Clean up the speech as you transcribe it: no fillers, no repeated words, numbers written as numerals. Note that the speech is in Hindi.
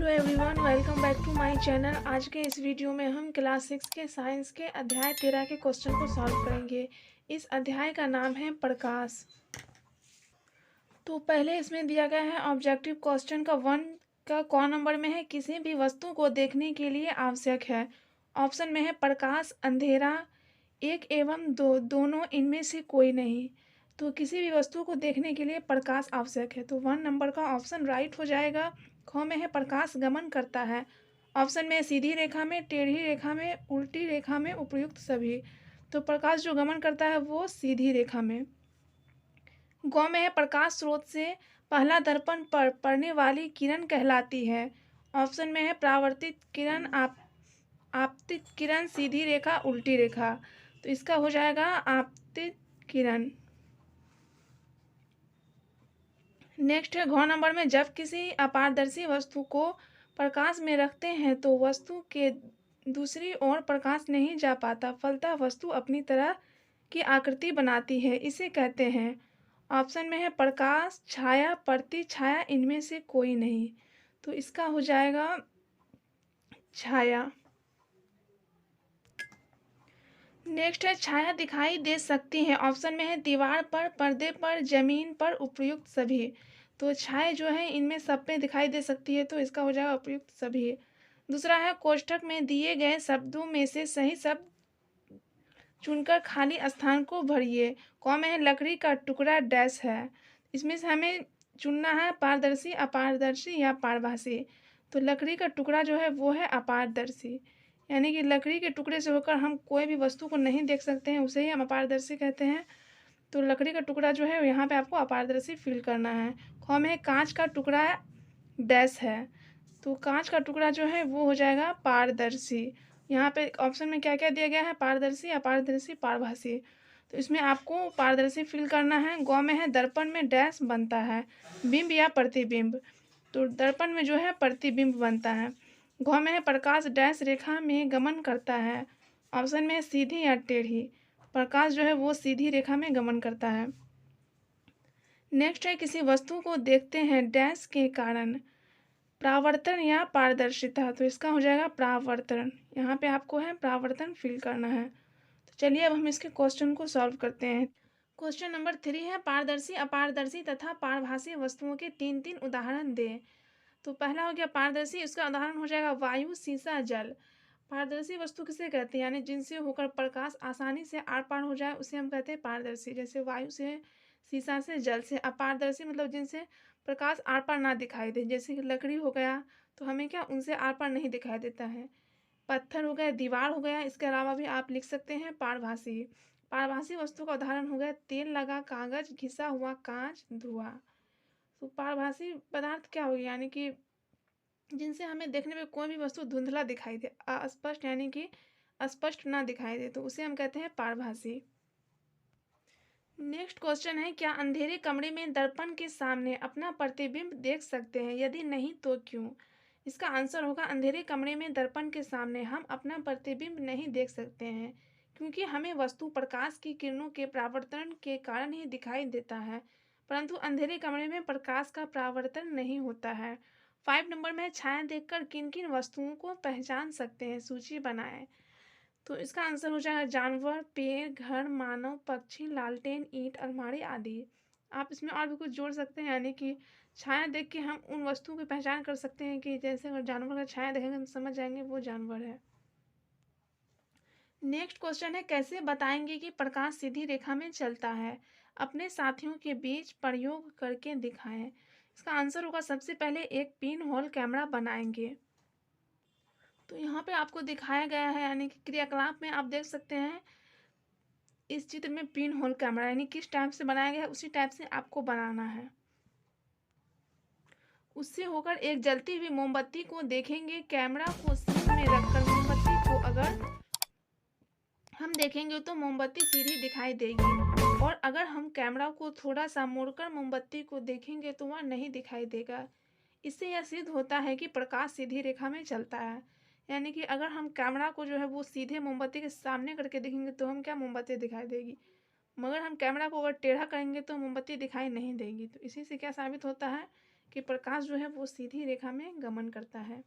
Hello everyone, welcome back to my channel. आज के इस वीडियो में हम क्लास 6 के साइंस के अध्याय 13 के क्वेश्चन को सॉल्व करेंगे। इस अध्याय का नाम है प्रकाश। तो पहले इसमें दिया गया है ऑब्जेक्टिव क्वेश्चन का 1 का कौन नंबर में है, किसी भी वस्तु को देखने के लिए आवश्यक है। ऑप्शन में है प्रकाश, अंधेरा, एक एवं दो, दोनों, इनमें से कोई नहीं। तो किसी भी वस्तु को देखने के लिए प्रकाश आवश्यक है, तो 1 नंबर का ऑप्शन राइट हो जाएगा। ख में है प्रकाश गमन करता है। ऑप्शन में सीधी रेखा में, टेढ़ी रेखा में, उल्टी रेखा में, उपयुक्त सभी। तो प्रकाश जो गमन करता है वो सीधी रेखा में। ग में है प्रकाश स्रोत से पहला दर्पण पर पड़ने वाली किरण कहलाती है। ऑप्शन में है परावर्तित किरण, आपतित किरण, सीधी रेखा, उल्टी रेखा। तो इसका हो जाएगा आपतित किरण। नेक्स्ट है घ नंबर में, जब किसी अपारदर्शी वस्तु को प्रकाश में रखते हैं तो वस्तु के दूसरी ओर प्रकाश नहीं जा पाता, फलतः वस्तु अपनी तरह की आकृति बनाती है, इसे कहते हैं। ऑप्शन में है प्रकाश, छाया, प्रति छाया, इनमें से कोई नहीं। तो इसका हो जाएगा छाया। नेक्स्ट है छाया दिखाई दे सकती है। ऑप्शन में है दीवार पर, पर्दे पर, जमीन पर, उपयुक्त सभी। तो छाया जो है इनमें सब पे दिखाई दे सकती है, तो इसका हो जाएगा उपयुक्त सभी। दूसरा है कोष्ठक में दिए गए शब्दों में से सही शब्द चुनकर खाली स्थान को भरिए। क में है लकड़ी का टुकड़ा डैश है। इसमें से हमें चुनना है पारदर्शी, अपारदर्शी या पारभासी। तो लकड़ी का टुकड़ा जो है वो है अपारदर्शी, यानी कि लकड़ी के टुकड़े से होकर हम कोई भी वस्तु को नहीं देख सकते हैं, उसे ही हम अपारदर्शी कहते हैं। तो लकड़ी का टुकड़ा जो है यहाँ पे आपको अपारदर्शी फील करना है। ख में कांच का टुकड़ा डैश है। तो कांच का टुकड़ा जो है वो हो जाएगा पारदर्शी। यहाँ पे ऑप्शन में क्या क्या दिया गया है, पारदर्शी, अपारदर्शी, पारभासी। तो इसमें आपको पारदर्शी फील करना है। ग में है दर्पण में डैश बनता है, बिंब या प्रतिबिंब। तो दर्पण में जो है प्रतिबिंब बनता है। घ में है प्रकाश डैश रेखा में गमन करता है। ऑप्शन में है सीधी या टेढ़ी। प्रकाश जो है वो सीधी रेखा में गमन करता है। नेक्स्ट है किसी वस्तु को देखते हैं डैश के कारण, परावर्तन या पारदर्शिता। तो इसका हो जाएगा परावर्तन। यहाँ पे आपको है परावर्तन फील करना है। तो चलिए अब हम इसके क्वेश्चन को सॉल्व करते हैं। क्वेश्चन नंबर 3 है पारदर्शी, अपारदर्शी तथा पारभासी वस्तुओं के 3 उदाहरण दें। तो पहला हो गया पारदर्शी, इसका उदाहरण हो जाएगा वायु, शीशा, जल। पारदर्शी वस्तु किसे कहते हैं, यानी जिनसे होकर प्रकाश आसानी से आर पार हो जाए उसे हम कहते हैं पारदर्शी, जैसे वायु से, शीशा से, जल से। अपारदर्शी मतलब जिनसे प्रकाश आर पार ना दिखाई दे, जैसे कि लकड़ी हो गया तो हमें क्या उनसे आर पार नहीं दिखाई देता है। पत्थर हो गया, दीवार हो गया। इसके अलावा भी आप लिख सकते हैं पारभासी। पारभासी वस्तु का उदाहरण हो गया तेल लगा कागज, घिसा हुआ कांच, धुआं। तो पारभासी पदार्थ क्या हो गया, यानी कि जिनसे हमें देखने में कोई भी वस्तु धुंधला दिखाई दे, अस्पष्ट, यानी कि अस्पष्ट ना दिखाई दे, तो उसे हम कहते हैं पारभासी। नेक्स्ट क्वेश्चन है क्या अंधेरे कमरे में दर्पण के सामने अपना प्रतिबिंब देख सकते हैं, यदि नहीं तो क्यों। इसका आंसर होगा अंधेरे कमरे में दर्पण के सामने हम अपना प्रतिबिंब नहीं देख सकते हैं, क्योंकि हमें वस्तु प्रकाश की किरणों के परावर्तन के कारण ही दिखाई देता है, परंतु अंधेरे कमरे में प्रकाश का परावर्तन नहीं होता है। 5 नंबर में छाया देखकर किन किन वस्तुओं को पहचान सकते हैं, सूची बनाएं। तो इसका आंसर हो जाएगा जानवर, पेड़, घर, मानव, पक्षी, लालटेन, ईंट, अलमारी आदि। आप इसमें और भी कुछ जोड़ सकते हैं, यानी कि छाया देख के हम उन वस्तुओं की पहचान कर सकते हैं, कि जैसे अगर जानवर का छाया देखेंगे हम समझ जाएंगे वो जानवर है। नेक्स्ट क्वेश्चन है कैसे बताएंगे कि प्रकाश सीधी रेखा में चलता है, अपने साथियों के बीच प्रयोग करके दिखाएं। इसका आंसर होगा सबसे पहले एक पिन होल कैमरा बनाएंगे। तो यहाँ पे आपको दिखाया गया है, यानी कि क्रियाकलाप में आप देख सकते हैं इस चित्र में पिन होल कैमरा, यानी किस टाइप से बनाया गया है उसी टाइप से आपको बनाना है। उससे होकर एक जलती हुई मोमबत्ती को देखेंगे, कैमरा को सीन में रखकर मोमबत्ती को अगर हम देखेंगे तो मोमबत्ती सीधी दिखाई देगी, और अगर हम कैमरा को थोड़ा सा मोड़कर मोमबत्ती को देखेंगे तो वह नहीं दिखाई देगा। इससे यह सिद्ध होता है कि प्रकाश सीधी रेखा में चलता है, यानी कि अगर हम कैमरा को जो है वो सीधे मोमबत्ती के सामने करके देखेंगे तो हम क्या मोमबत्ती दिखाई देगी, मगर हम कैमरा को अगर टेढ़ा करेंगे तो मोमबत्ती दिखाई नहीं देगी। तो इसी से क्या साबित होता है कि प्रकाश जो है वो सीधी रेखा में गमन करता है।